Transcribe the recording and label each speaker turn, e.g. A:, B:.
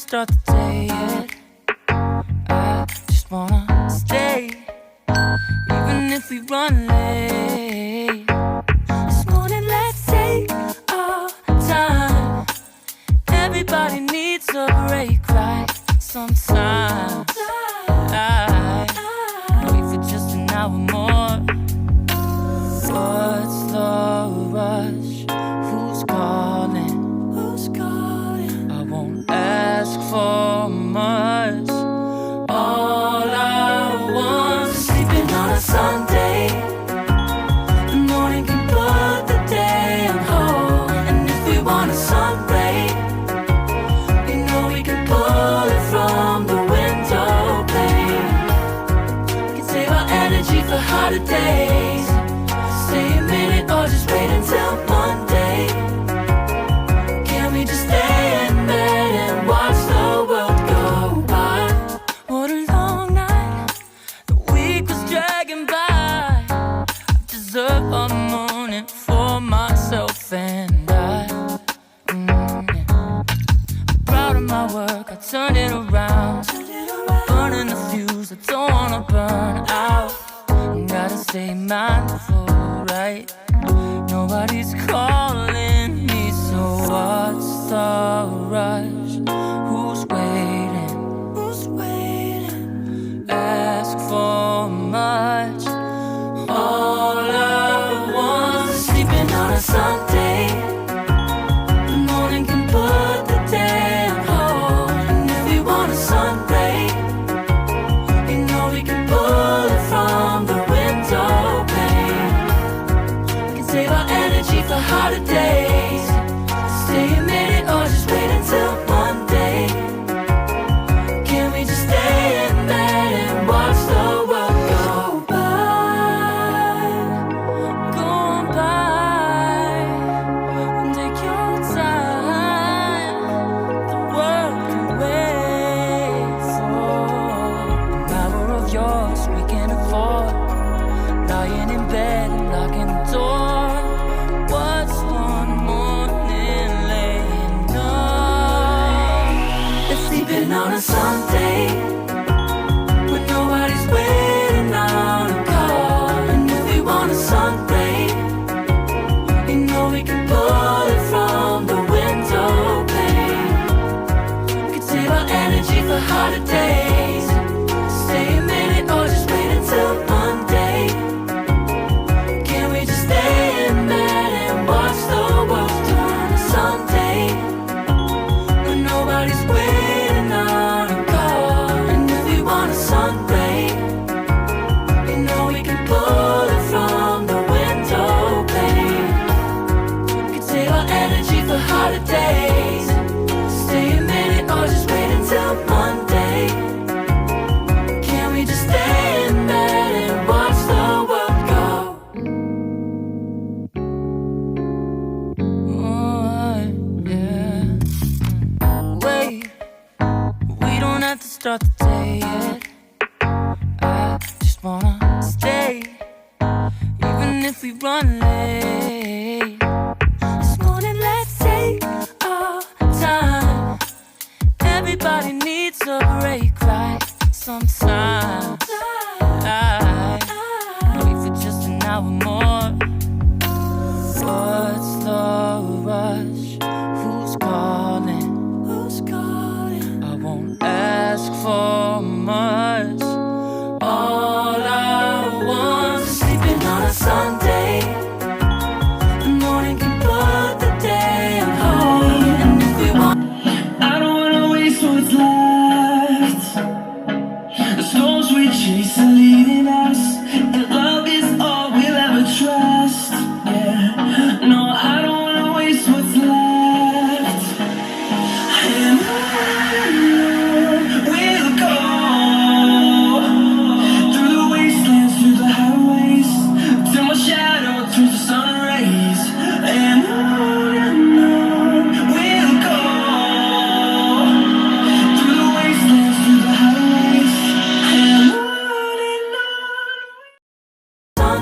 A: start the day yet. I just wanna stay, even if we run late. This morning, let's take our time. Everybody needs a break, right? Sometimes I wait for just an hour more. What's the rush? Who's calling? Who's calling? I won't ask for much. All I want is sleeping on a Sunday. The morning can put the day on hold. And if we want a sun ray, we know we can pull it from the window pane. We can save our energy for harder days. Stay a minute or just wait until Monday. Can we just stay in bed and watch the world go by? What a long night, the week was dragging by. I deserve a morning for myself and I. I'm proud of my work, I turned it around. I'm burning the fuse, I don't wanna burn out. Gotta stay mindful, right? Nobody's calling me, so what's the rush? Who's waiting? Who's waiting? Ask for much. All I want is sleeping on a Sunday. The morning can put the day on hold. And if we want a sun ray, you know we can pull it from the window pane. We can save our energy for harder days. Stay a minute or just wait until Monday. Can we just stay in bed and watch the world go by? Go on by and take your time. The world can wait for an hour of yours we can afford. Lying in bed and locking the door. What's one morning laying up? It's sleeping on a Sunday when nobody's waiting on a call. And if we want a sun ray, you know we can pull it from the window pane. We can save our energy for harder days. Stay a minute or just wait until Monday. Can we just stay in bed and watch the world turn to Sunday when nobody's waiting on a call? And if we want a sun ray, you know we can pull it from the window pane. We can save our energy for harder days. Stay a minute or just wait until Monday. Can we just stay in bed and watch the world go? Oh, yeah. Wait, we don't have to start the day yet. I just wanna stay, even if we run late. This morning, let's take our time. Everybody needs a break, right? Sometimes I wait for just an hour more. What's the rush? Who's calling? Who's calling? I won't ask for much. All I want is sleeping on a Sunday. The morning can put the day on hold. And if we want,
B: I don't wanna waste what's left. The storms we chase are leading us, and love is all we'll ever trust. Yeah, no, I don't wanna waste what's left. And on we'll go through the wastelands, through the highways, till my shadow turns to sun rays. And on we'll go through the wastelands, through the highways, and on.
A: sun